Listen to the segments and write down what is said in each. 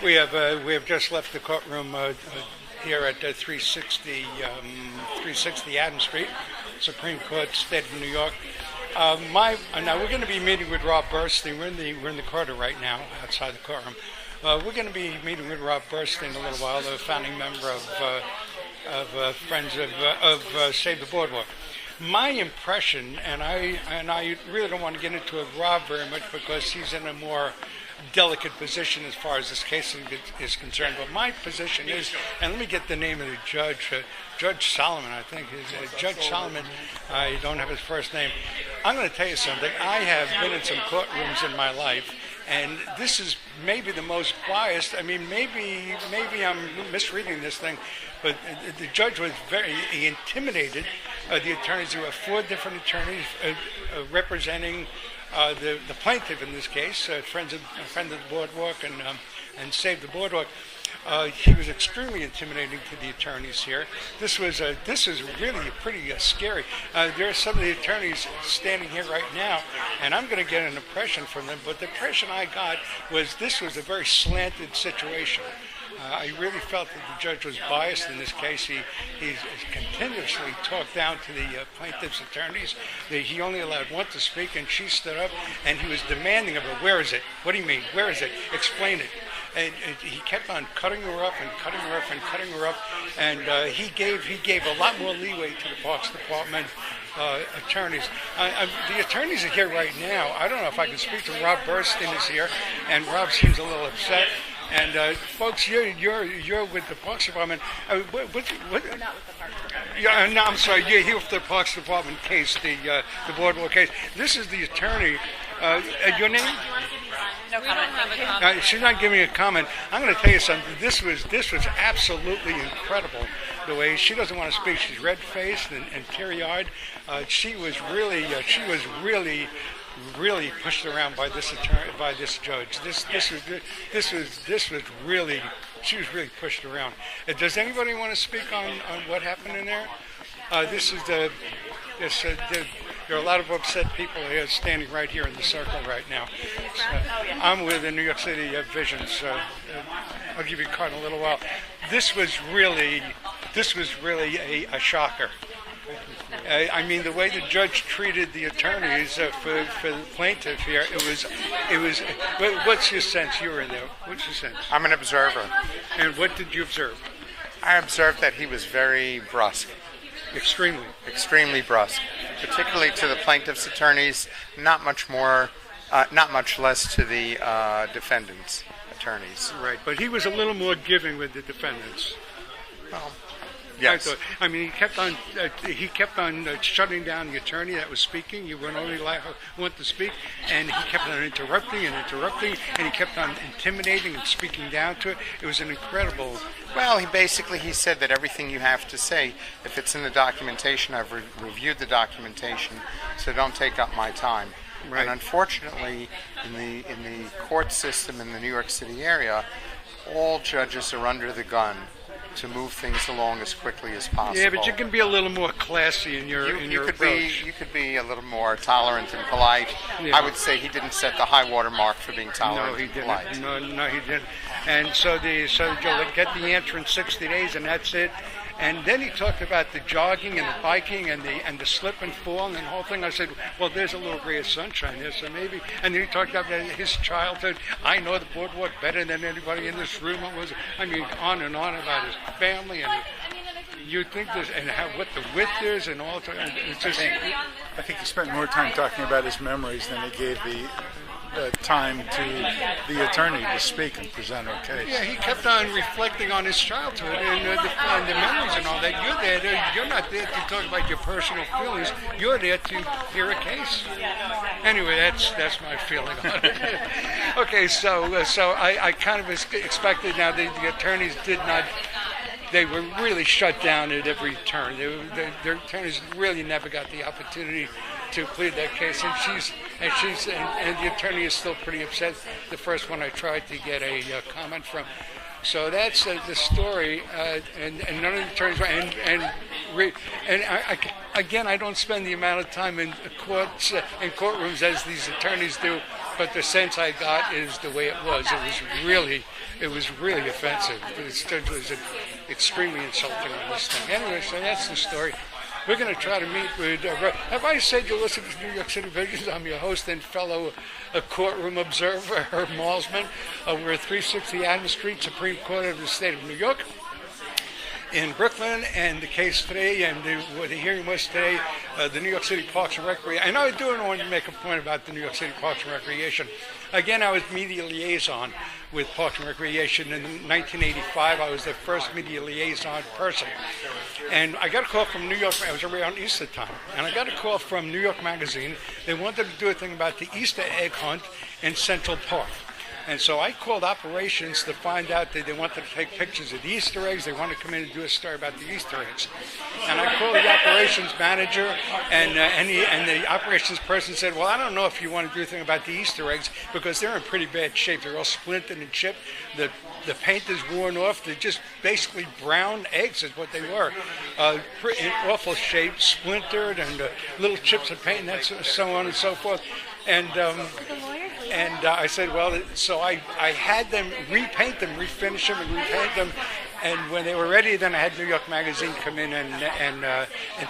We have just left the courtroom here at 360 Adams Street, Supreme Court, State of New York. Now we're going to be meeting with Rob Burstein. We're in the corridor right now, outside the courtroom. We're going to be meeting with Rob Burstein in a little while, the founding member of Friends of Save the Boardwalk. My impression, and I really don't want to get into it, Rob, very much because he's in a more delicate position as far as this case is concerned. But my position is, and let me get the name of the judge, Judge Solomon, I think. Judge Solomon, I don't have his first name. I'm going to tell you something. I have been in some courtrooms in my life, and this is maybe the most biased. I mean, maybe I'm misreading this thing, but the judge was he intimidated the attorneys. There were 4 different attorneys representing the plaintiff in this case, friend of the Boardwalk and Save the Boardwalk. He was extremely intimidating to the attorneys here. This is really pretty scary. There are some of the attorneys standing here right now, and I'm going to get an impression from them, but the impression I got was this was a very slanted situation. I really felt that the judge was biased in this case. He continuously talked down to the plaintiff's attorneys. He only allowed one to speak, and she stood up, and he was demanding of her, "Where is it? What do you mean? Where is it? Explain it." And he kept on cutting her up and cutting her up and cutting her up, and he gave a lot more leeway to the Parks Department attorneys. The attorneys are here right now. I don't know if I can speak to Rob Burstein is here, and Rob seems a little upset. And folks, you're with the Parks Department. We're not with the Parks Department. Yeah, no, I'm sorry. You're here with the Parks Department case, the Boardwalk case. This is the attorney. Your name? No comment. She's not giving a comment. I'm going to tell you something. This was absolutely incredible. The way she doesn't want to speak. She's red-faced and teary-eyed. She was really pushed around by this judge. This was really, she was really pushed around. Does anybody want to speak on what happened in there? There are a lot of upset people here standing right here in the circle right now. I'm with the New York City Vision, so I'll give you a card in a little while. This was really a shocker. I mean, the way the judge treated the attorneys for the plaintiff here, it was. What's your sense? You were in there. What's your sense? I'm an observer. And what did you observe? I observed that he was very brusque. Extremely brusque, particularly to the plaintiff's attorneys. Not much less to the defendant's attorneys. Right, but he was a little more giving with the defendants. Well, yes. I mean, he kept on shutting down the attorney that was speaking. You weren't only allowed one to speak, and he kept on interrupting, and he kept on intimidating and speaking down to it. It was an incredible. Well, he said that everything you have to say, if it's in the documentation, I've reviewed the documentation, so don't take up my time. Right. And unfortunately, in the court system in the New York City area, all judges are under the gun to move things along as quickly as possible. Yeah, but you can be a little more classy in your approach. You could be a little more tolerant and polite. Yeah. I would say he didn't set the high water mark for being tolerant and polite. No, he didn't. And so you'll get the answer in 60 days, and that's it. And then he talked about the jogging and the biking and the slip and fall and the whole thing. I said, well, there's a little ray of sunshine there, so maybe. And then he talked about his childhood. I know the Boardwalk better than anybody in this room. On and on about his family. And you think this, and what the width is and all. It's just, I think he spent more time talking about his memories than he gave the time to the attorney to speak and present her case. Yeah, he kept on reflecting on his childhood and the memories and all that. You're not there to talk about your personal feelings. You're there to hear a case. Anyway, that's my feeling on it. Okay, so I kind of expected now the attorneys did not. They were really shut down at every turn. Their attorneys really never got the opportunity to plead that case, and the attorney is still pretty upset. The first one I tried to get a comment from. So that's the story, and none of the attorneys again, I don't spend the amount of time in courtrooms as these attorneys do, but the sense I got is the way it was. It was really offensive. The judge was extremely insulting on this thing. Anyway, so that's the story. We're going to try to meet with... have I said you listen to New York City Visions? I'm your host and fellow courtroom observer, Herb Malsman. We're at 360 Adams Street, Supreme Court of the State of New York in Brooklyn, and the case today, and the hearing was today, the New York City Parks and Recreation. And I do want to make a point about the New York City Parks and Recreation. Again, I was media liaison with Parks and Recreation in 1985. I was the first media liaison person. And I got a call from New York, I was around Easter time, and I got a call from New York Magazine. They wanted to do a thing about the Easter egg hunt in Central Park. And so I called operations to find out that they wanted to take pictures of the Easter eggs. They wanted to come in and do a story about the Easter eggs. And I called the operations manager, and the operations person said, well, I don't know if you want to do anything about the Easter eggs because they're in pretty bad shape. They're all splintered and chipped. The paint is worn off. They're just basically brown eggs is what they were. In awful shape, splintered, and little chips of paint, and that's so on and so forth. And I said, well, so I had them repaint them, refinish them, and repaint them. And when they were ready, then I had New York Magazine come in and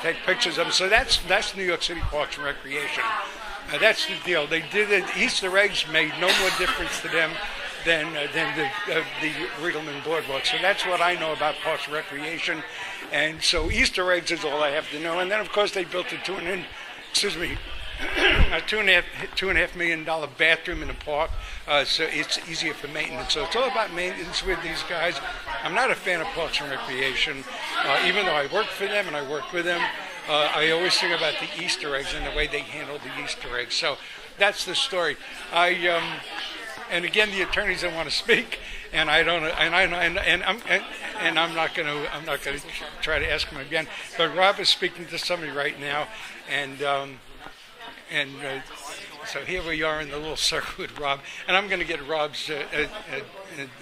take pictures of them. So that's New York City Parks and Recreation. That's the deal. They did it. Easter eggs made no more difference to them than the Riegelmann Boardwalk. So that's what I know about Parks and Recreation. And so Easter eggs is all I have to know. And then, of course, they built a $2.5 million bathroom in the park, so it's easier for maintenance. So it's all about maintenance with these guys. I'm not a fan of Parks and Recreation, even though I work for them and I work with them. I always think about the Easter eggs and the way they handle the Easter eggs. So that's the story. And again, the attorneys don't want to speak, and I don't, and I'm not going to try to ask them again. But Rob is speaking to somebody right now, and so here we are in the little circle with Rob, and I'm going to get Rob's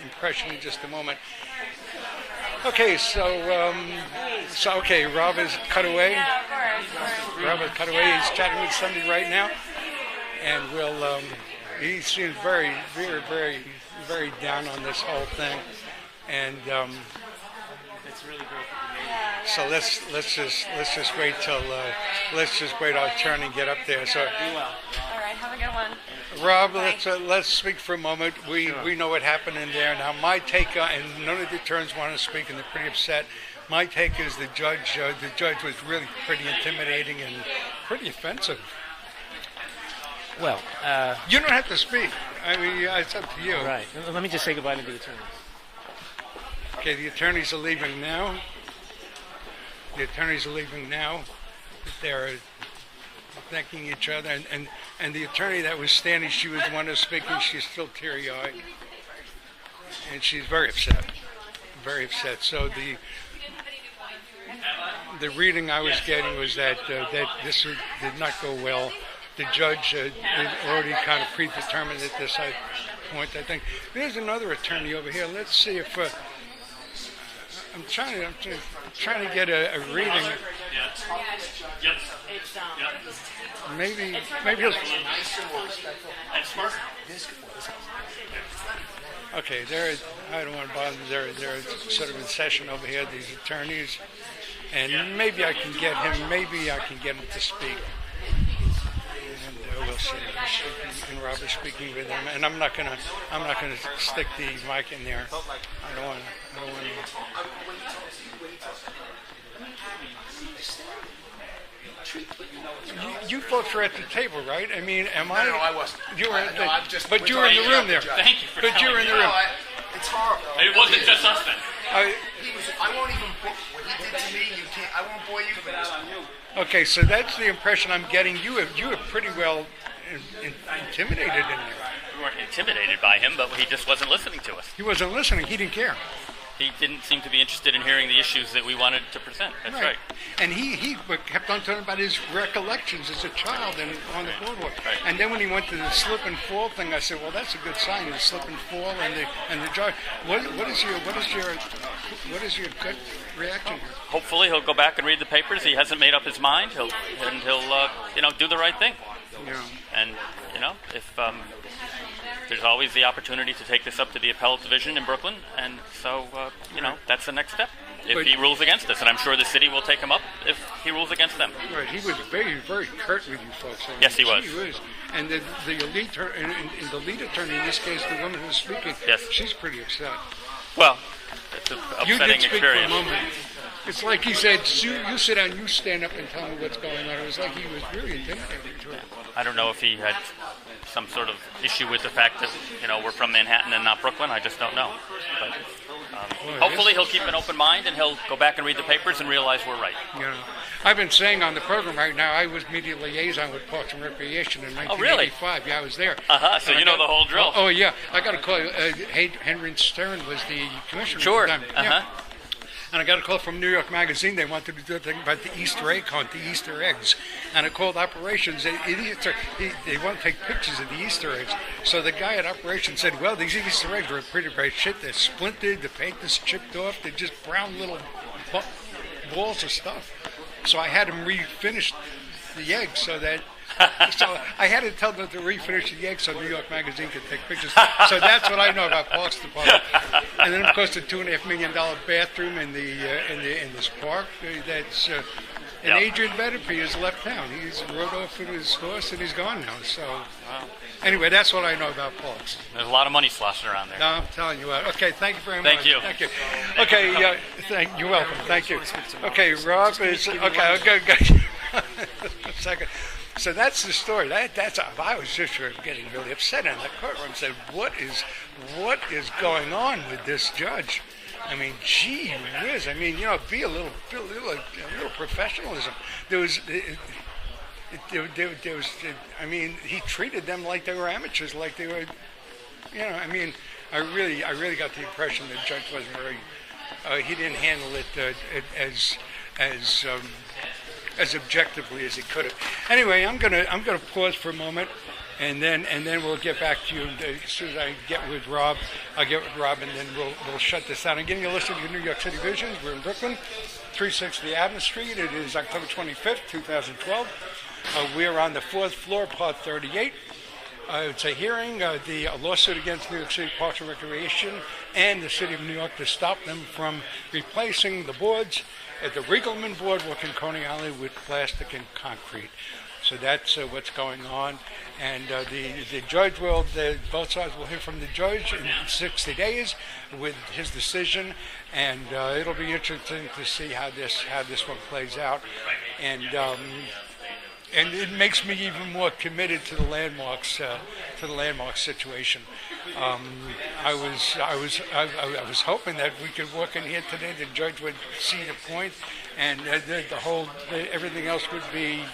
impression in just a moment. Okay, okay, Rob is cut away. Yeah, of course. Rob is cut away. He's chatting with somebody right now, and he seems very, very, very, very down on this whole thing, and it's really great. so let's just wait till our turn and get up there. So, All right, have a good one. Rob, let's speak for a moment. We know what happened in there. Now, my take, and none of the attorneys want to speak, and they're pretty upset. My take is the judge was really pretty intimidating and pretty offensive. Well, you don't have to speak. I mean, it's up to you. Right. Let me just say goodbye to the attorneys. Okay, the attorneys are leaving now. They're thanking each other, and the attorney that was standing, she was the one who's speaking. She's still teary-eyed, and she's very upset. Very upset. So the reading I was getting was that this did not go well. The judge had already kind of predetermined at this point, I think. There's another attorney over here. Let's see if I'm trying to get a reading. Maybe he'll. Okay, I don't want to bother. They're sort of in session over here, these attorneys, and maybe I can get him to speak. We'll see. And Robert's speaking with him, and I'm not gonna stick the mic in there. I don't want to. You folks were at the table, right? I mean, am I? No, I wasn't. You were at just. But you were in the room there. Thank you for But you were in the room. It's horrible. It wasn't just us then. I won't even. What he did to me, you can't. I won't bore you for this. Okay, so that's the impression I'm getting. You were pretty well intimidated in there. We weren't intimidated by him, but he just wasn't listening to us. He wasn't listening. He didn't care. He didn't seem to be interested in hearing the issues that we wanted to present. That's right. And he kept on talking about his recollections as a child and on the boardwalk. Right. And then when he went to the slip and fall thing, I said, well, that's a good sign. The slip and fall and the judge. What is your gut reaction here? Hopefully he'll go back and read the papers. He hasn't made up his mind. He'll do the right thing. Yeah. And if there's always the opportunity to take this up to the appellate division in Brooklyn, and so that's the next step. If he rules against us, and I'm sure the city will take him up if he rules against them. Right, he was very, very curt with you folks. I mean, Yes, he was. And the elite, and the lead attorney in this case, the woman who's speaking, Yes. she's pretty upset. Well, it's an You upsetting did speak experience. for a moment. It's like he said, "Sue, you sit down, you stand up and tell me what's going on." It was like he was really intimidating to her. I don't know if he had some sort of issue with the fact that we're from Manhattan and not Brooklyn. I just don't know. But hopefully he'll keep an open mind and he'll go back and read the papers and realize we're right. I've been saying on the program right now, I was media liaison with Parks and Recreation in 1985. Really? Yeah, I was there. So you know the whole drill. Oh yeah, I got a call. Henry Stern was the commissioner Sure. at the time. Yeah. And I got a call from New York Magazine. They wanted to do a thing about the Easter egg hunt, the Easter eggs. And I called operations. They want to take pictures of the Easter eggs. So the guy at operations said, well, these Easter eggs are pretty bright shit. They're splintered, the paint is chipped off, they're just brown little balls of stuff. So I had him refinish the eggs so that... So I had to tell them to refinish the egg so New York Magazine could take pictures. So that's what I know about Parks Department. And then of course the $2.5 million bathroom in this park. That's and Adrian Vetterby has left town. He's rode off with his horse and he's gone now. So anyway, that's what I know about Parks. There's a lot of money sloshing around there. No, I'm telling you what. Okay, thank you very much. Thank you. Thank you. Okay, you're welcome. Thank you. Okay, Rob is okay. A second. So that's the story. That's I was just getting really upset in the courtroom. Said, what is going on with this judge? I mean, gee whiz. I mean, be a little professionalism. There was. I mean, he treated them like they were amateurs, like they were. I mean, I really got the impression that the judge wasn't very. He didn't handle it as objectively as he could have. Anyway, I'm gonna pause for a moment, and then we'll get back to you as soon as I get with Rob. I'll get with Rob, and then we'll shut this down. I'm getting a list of the New York City Visions. We're in Brooklyn, 360 Adams Street. It is October 25th, 2012. We're on the 4th floor, part 38. It's a hearing, a lawsuit against New York City Parks and Recreation and the City of New York to stop them from replacing the boards at the Riegelmann Boardwalk in Coney Island with plastic and concrete. So that's what's going on. And the judge both sides will hear from the judge in 60 days with his decision. And it'll be interesting to see how this one plays out. And it makes me even more committed to the landmarks situation. I was hoping that we could walk in here today. The judge would see the point, and everything else would be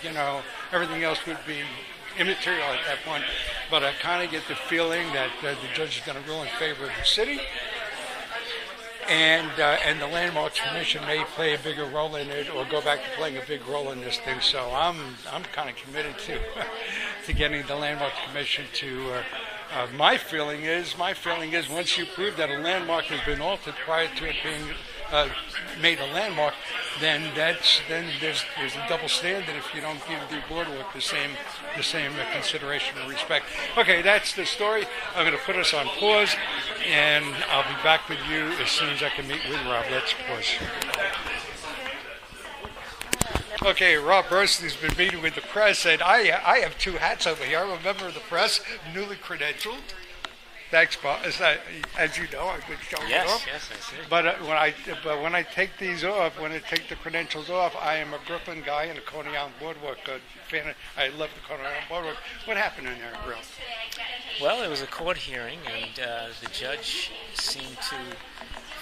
immaterial at that point. But I kind of get the feeling that the judge is going to rule in favor of the city. And the Landmarks Commission may play a bigger role in it, or go back to playing a big role in this thing. So I'm kind of committed to getting the Landmarks Commission to. My feeling is once you prove that a landmark has been altered prior to it being made a landmark, then there's a double standard if you don't give the boardwalk the same consideration and respect. Okay, that's the story. I'm going to put us on pause, and I'll be back with you as soon as I can meet with Rob. Let's pause. Okay, Rob Bernstein's been meeting with the press, and I have two hats over here. I'm a member of the press, newly credentialed. Thanks, Bob. As you know, I've been showing it off. Yes, I see. But when I take these off, when I take the credentials off, I am a Brooklyn guy and a Coney Island Boardwalk fan. I love the Coney Island Boardwalk. What happened in there, Bill? Well, it was a court hearing, and the judge seemed to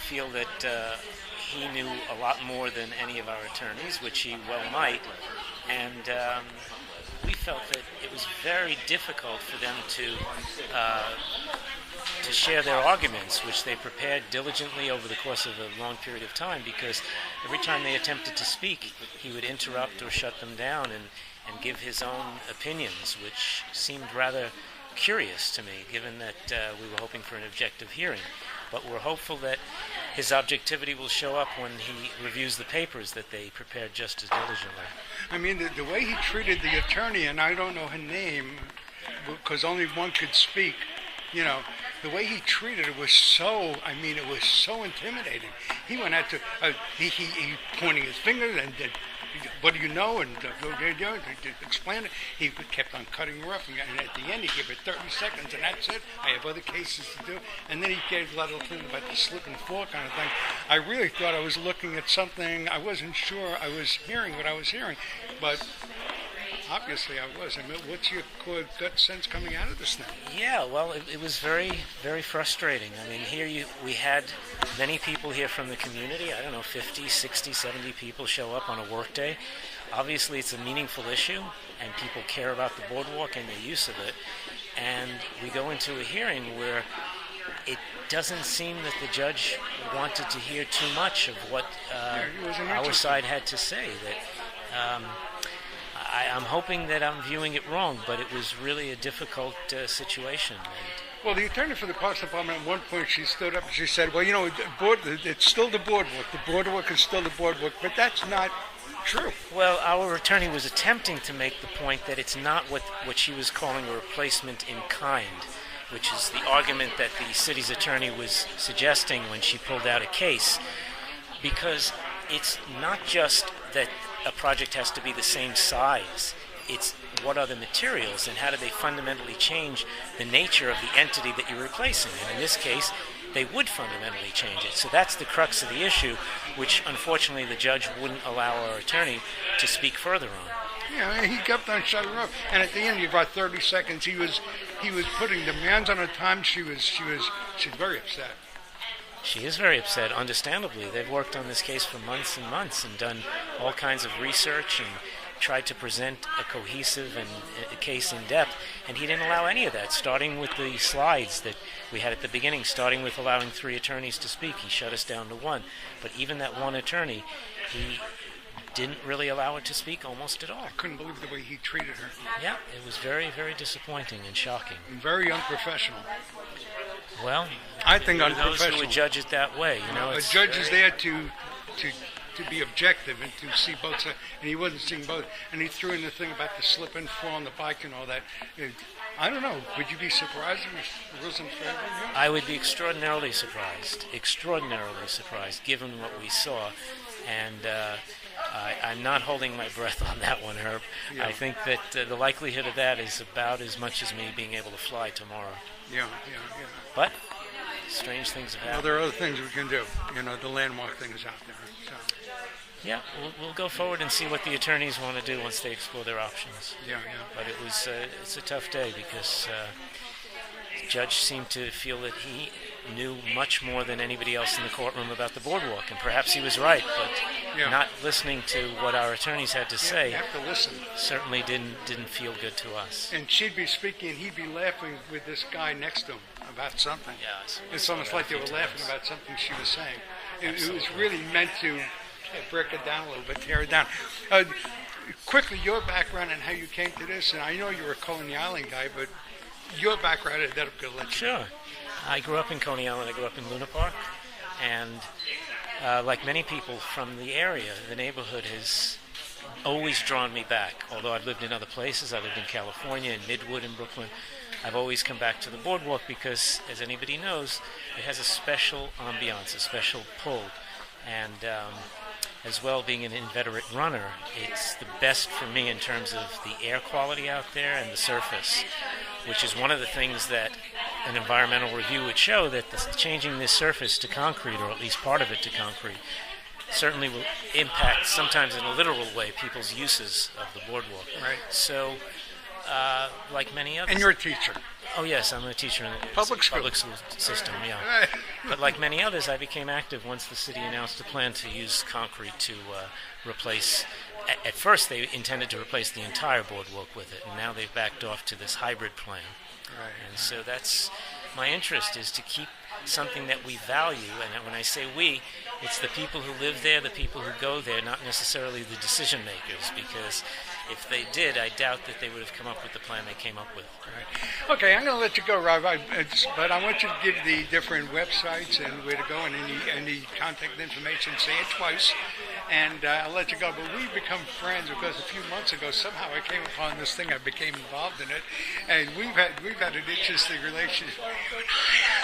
feel that he knew a lot more than any of our attorneys, which he well might, and we felt that it was very difficult for them to share their arguments, which they prepared diligently over the course of a long period of time, because every time they attempted to speak, he would interrupt or shut them down and give his own opinions, which seemed rather curious to me, given that we were hoping for an objective hearing. But we're hopeful that his objectivity will show up when he reviews the papers that they prepared just as diligently. I mean, the way he treated the attorney, and I don't know her name, because only one could speak, you know, the way he treated it was so, I mean, it was so intimidating. He went out to, he pointing his finger and what do you know? And explain it. He kept on cutting her up, and at the end he gave her 30 seconds, and that's it. I have other cases to do. And then he gave a little thing about the slip and fall kind of thing. I really thought I was looking at something. I wasn't sure I was hearing what I was hearing, but obviously I was. I mean, what's your gut sense coming out of this thing? Yeah, well, it was very, very frustrating. I mean, we had many people here from the community. I don't know, 50, 60, 70 people show up on a work day. Obviously, it's a meaningful issue, and people care about the boardwalk and the use of it. And we go into a hearing where it doesn't seem that the judge wanted to hear too much of what our side had to say. That I'm hoping that I'm viewing it wrong, but it was really a difficult situation. Well, the attorney for the Parks Department, at one point, she stood up and she said, well, you know, it's still the boardwalk. The boardwalk is still the boardwalk, but that's not true. Well, our attorney was attempting to make the point that it's not what she was calling a replacement in kind, which is the argument that the city's attorney was suggesting when she pulled out a case, because it's not just that a project has to be the same size. It's what are the materials and how do they fundamentally change the nature of the entity that you're replacing. And in this case, they would fundamentally change it. So that's the crux of the issue, which unfortunately the judge wouldn't allow our attorney to speak further on. Yeah, he kept on shutting her up, and at the end, of about 30 seconds, he was putting demands on her time. She's very upset. She is very upset, understandably. They've worked on this case for months and months and done all kinds of research and tried to present a cohesive and a case in depth, and he didn't allow any of that, starting with the slides that we had at the beginning, starting with allowing 3 attorneys to speak. He shut us down to 1. But even that one attorney, he didn't really allow it to speak almost at all. I couldn't believe the way he treated her. Yeah, it was very, very disappointing and shocking. And very unprofessional. Well, I think unprofessional. unprofessional. Those who would judge it that way, you know. A judge is there to be objective and to see both sides, and he wasn't seeing both. And he threw in the thing about the slip and fall on the bike and all that. I don't know. Would you be surprised if it wasn't fair? I would be extraordinarily surprised, given what we saw. And I'm not holding my breath on that one, Herb. Yeah. I think that the likelihood of that is about as much as me being able to fly tomorrow. Yeah. But strange things have happened. Well, there are other things we can do. You know, the landmark thing is out there. So. Yeah, we'll go forward and see what the attorneys want to do once they explore their options. Yeah. But it's a tough day because the judge seemed to feel that he knew much more than anybody else in the courtroom about the boardwalk, and perhaps he was right, but not listening to what our attorneys had to say. You have to listen. Certainly didn't feel good to us. And she'd be speaking, and he'd be laughing with this guy next to him about something. Yeah, it's almost like they were laughing about something she was saying. It was really meant to break it down a little bit, tear it down. Quickly, your background and how you came to this, and I know you're a Coney Island guy, but your background, that'll go let you. Sure. I grew up in Coney Island. I grew up in Luna Park, and like many people from the area, the neighborhood has always drawn me back. Although I've lived in other places, I lived in California, in Midwood, in Brooklyn, I've always come back to the boardwalk because, as anybody knows, it has a special ambiance, a special pull, and as well, being an inveterate runner, it's the best for me in terms of the air quality out there and the surface, which is one of the things that an environmental review would show, that changing this surface to concrete, or at least part of it to concrete, certainly will impact, sometimes in a literal way, people's uses of the boardwalk. Right. So, like many others... And you're a teacher. Oh, yes, I'm a teacher in the public school system, yeah. But like many others, I became active once the city announced a plan to use concrete to replace... At first, they intended to replace the entire boardwalk with it, and now they've backed off to this hybrid plan. Right. And so that's... My interest is to keep something that we value, and when I say we, it's the people who live there, the people who go there, not necessarily the decision makers, because if they did, I doubt that they would have come up with the plan they came up with. Right. Okay, I'm going to let you go, Rob, but I want you to give the different websites and where to go and any contact information. Say it twice, and I'll let you go. But we've become friends because a few months ago somehow I came upon this thing. I became involved in it, and we've had an interesting relationship.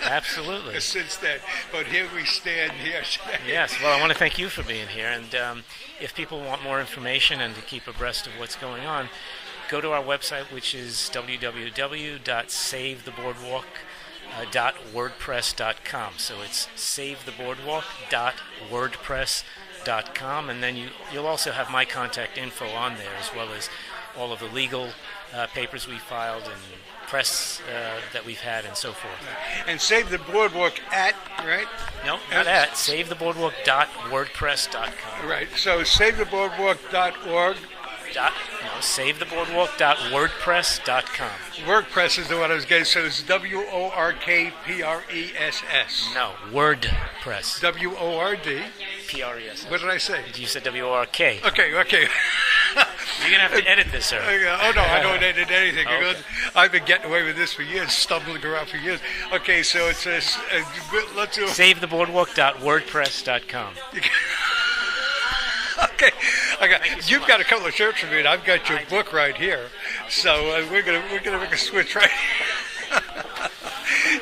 Absolutely. Since then, but here we stand here. Yes, well, I want to thank you for being here, and if people want more information and to keep abreast of what's going on, go to our website, which is www.savetheboardwalk.wordpress.com. So it's savetheboardwalk.wordpress.com, and then you'll also have my contact info on there, as well as all of the legal papers we filed and press that we've had and so forth. And Save the Boardwalk at, right? No, not at. SaveTheBoardwalk.wordpress.com. Right. So SaveTheBoardwalk.org. SaveTheBoardwalk.wordpress.com. WordPress is the one I was getting, so it's WORKPRESS. No, WordPress. WORD. PRESS. What did I say? You said WORK. Okay. You're going to have to edit this, sir. Oh, no, I don't edit anything. Okay. I've been getting away with this for years, stumbling around for years. Okay, so it says, let's do SaveTheBoardwalk.wordpress.com. Okay, you've got a couple of shirts for me, and I've got your book right here. So we're gonna make a switch right here.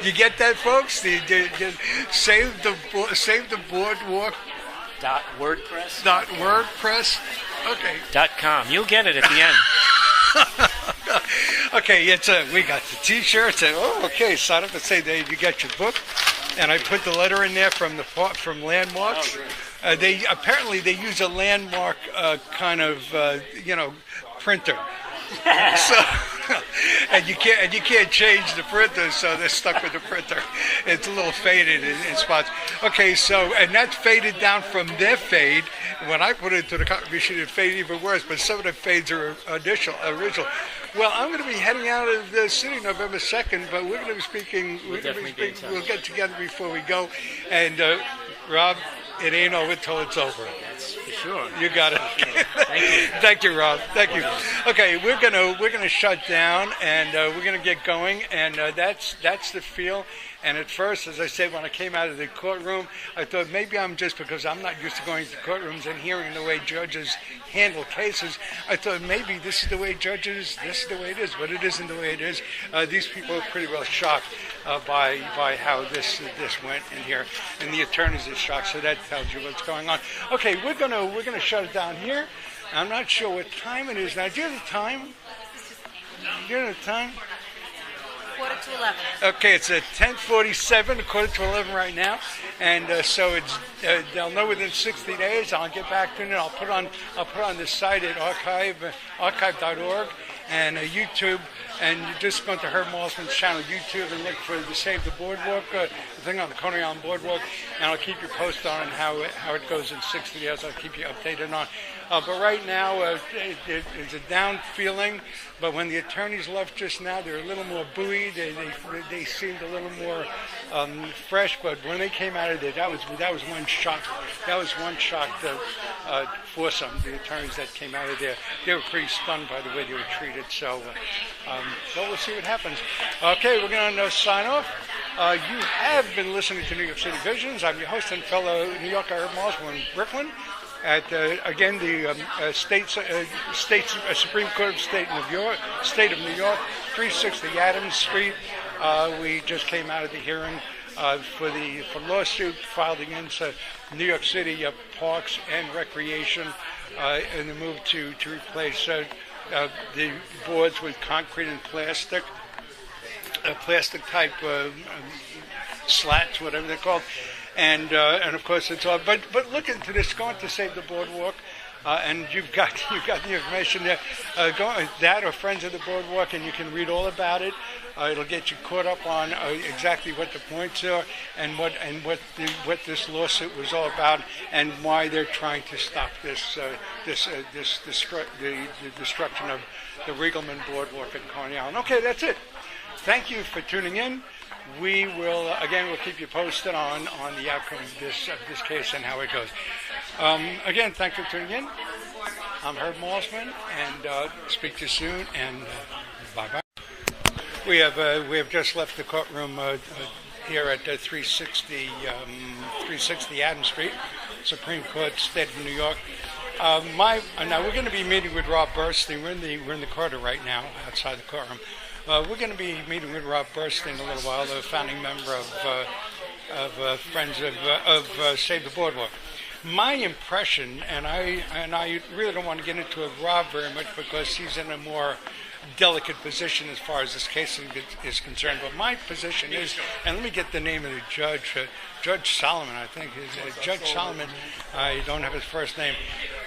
You get that, folks? Save the Boardwalk. .wordpress. Okay. .com. You'll get it at the end. Okay, we got the T-shirts, and okay, sign up and say that you got your book, and I put the letter in there from Landmarks. They apparently use a Landmark kind of printer. So, and you can't change the printer, so they're stuck with the printer. It's a little faded in spots. Okay, so and that's faded down from their fade. When I put it into the copy machine, it faded even worse. But some of the fades are original. Well, I'm going to be heading out of the city November 2nd, but we're going to be speaking. We'll get together before we go, and Rob. It ain't over till it's over. That's for sure. You got it. Thank you. Thank you, Rob. Thank you. Okay, we're gonna shut down, and we're gonna get going, and that's the feel. And at first, as I said, when I came out of the courtroom, I thought maybe because I'm not used to going to courtrooms and hearing the way judges handle cases, I thought maybe this is the way it is, but it isn't the way it is. These people are pretty well shocked by how this went in here, and the attorneys are shocked, so that tells you what's going on. Okay, we're gonna shut it down here. I'm not sure what time it is now. Do you have the time? Do you have the time? 11:45. Okay, it's at 10:47, 11:45 right now, and so it's they'll know within 60 days. I'll get back to it. I'll put on the site at archive.org and YouTube, and you just go to Herb Malsman's channel YouTube and look for the Save the Boardwalk thing on the Coney Island Boardwalk, and I'll keep you posted on how it goes in 60 days. I'll keep you updated on. But right now, it's a down feeling. But when the attorneys left just now, they're a little more buoyed. They seemed a little more fresh. But when they came out of there, that was one shock. That was one shock for some of the attorneys that came out of there. They were pretty stunned by the way they were treated. So we'll see what happens. Okay, we're going to sign off. You have been listening to New York City Visions. I'm your host and fellow New Yorker, Herb Malsman in Brooklyn. At again the Supreme Court of State of New York, 360 Adams Street. We just came out of the hearing for lawsuit filed against New York City Parks and Recreation in the move to replace the boards with concrete and plastic type slats, whatever they're called. And of course it's all. But look into this. Go on to Save the Boardwalk, and you've got the information there. Go on that or Friends of the Boardwalk, and you can read all about it. It'll get you caught up on exactly what the points are and what this lawsuit was all about, and why they're trying to stop the destruction of the Riegelmann Boardwalk at Coney Island. Okay, that's it. Thank you for tuning in. We will we'll keep you posted on the outcome of this case and how it goes. Again, thanks for tuning in. I'm Herb Malsman, and speak to you soon. And bye bye. We have just left the courtroom here at 360 Adams Street, Supreme Court, State of New York. Now we're going to be meeting with Rob Burstein. We're in the corridor right now, outside the courtroom. We're going to be meeting with Rob Burstein in a little while, the founding member of Friends of Save the Boardwalk. My impression, and I really don't want to get into it, Rob, very much because he's in a more delicate position as far as this case is concerned. But my position is, and let me get the name of the judge, Judge Solomon, I think. Judge Solomon, I don't have his first name.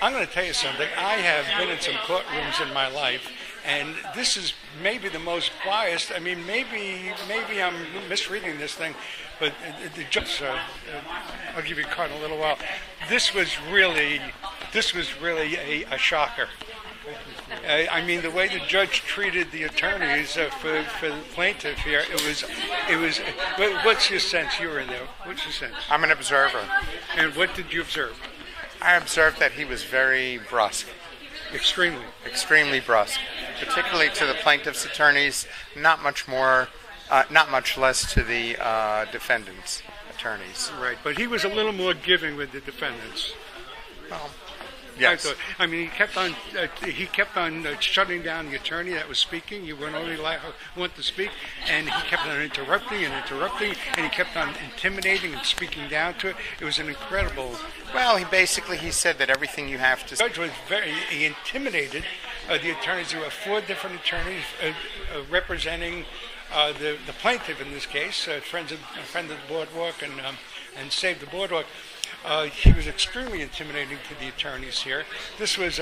I'm going to tell you something. I have been in some courtrooms in my life, and this is maybe the most biased. I mean, maybe I'm misreading this thing, but the judge, I'll give you a card in a little while. This was really a shocker. I mean, the way the judge treated the attorneys for the plaintiff here, it was. What's your sense? You were in there. What's your sense? I'm an observer. And what did you observe? I observed that he was very brusque. Extremely brusque, particularly to the plaintiff's attorneys. Not much less to the defendant's attorneys. Right, but he was a little more giving with the defendants. Well, yes. I mean, he kept on shutting down the attorney that was speaking. You weren't only allowed to speak, and he kept on interrupting, and he kept on intimidating and speaking down to it. It was an incredible. Well, he said that everything you have to. The judge was he intimidated the attorneys. There were 4 different attorneys representing the plaintiff in this case, friend of the Boardwalk and Save the Boardwalk. He was extremely intimidating to the attorneys here. This is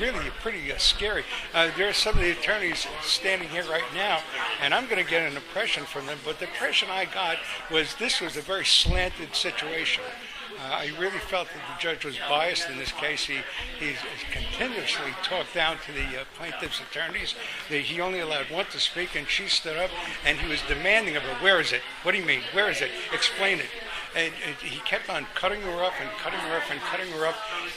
really pretty scary. There are some of the attorneys standing here right now, and I'm going to get an impression from them, but the impression I got was this was a very slanted situation. I really felt that the judge was biased in this case. He continuously talked down to the plaintiff's attorneys. He only allowed one to speak, and she stood up, and he was demanding of her, "Where is it? What do you mean? Where is it? Explain it." And he kept on cutting her up,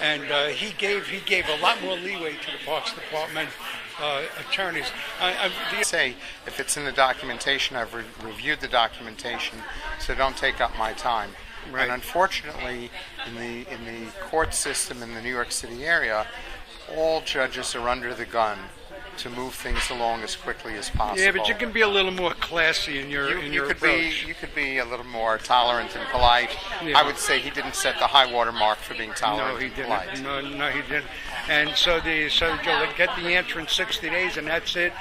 and he gave a lot more leeway to the Parks Department attorneys. Say, if it's in the documentation, I've reviewed the documentation, so don't take up my time. Right. And unfortunately, in the court system in the New York City area, all judges are under the gun to move things along as quickly as possible. Yeah, but you can be a little more classy in your approach. You could be a little more tolerant and polite. Yeah. I would say he didn't set the high water mark for being tolerant and polite. No, he didn't. And so you'll get the answer in 60 days, and that's it.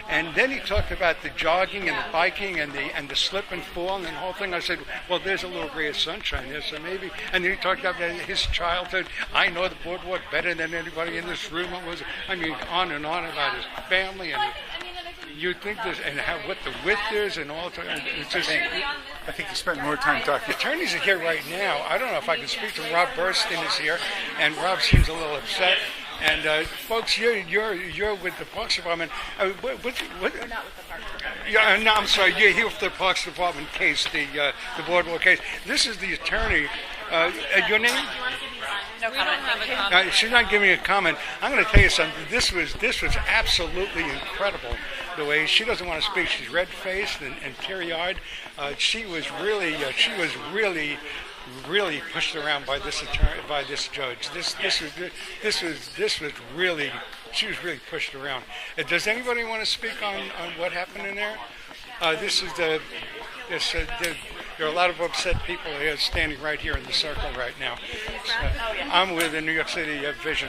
And then he talked about the jogging and the biking and the slip and fall and the whole thing. I said, well, there's a little ray of sunshine there, so maybe. And then he talked about his childhood. I know the Boardwalk better than anybody in this room. On and on about his family, and you think this and what the width is and all. It's just. I think you spent more time talking. Attorneys are here right now. I don't know if I can speak to Rob Burstein is here, and Rob seems a little upset. And folks, you're with the Parks Department. We're not with the Parks Department. Yeah, no, I'm sorry. You're here with the Parks Department case, the Boardwalk case. This is the attorney. Your name? No comment. She's not giving a comment. I'm going to tell you something. This was absolutely incredible. The way she doesn't want to speak. She's red-faced and teary-eyed. She was really pushed around by this judge. This was really. She was really pushed around. Does anybody want to speak on what happened in there? There are a lot of upset people here standing right here in the circle right now. I'm with the New York City Vision.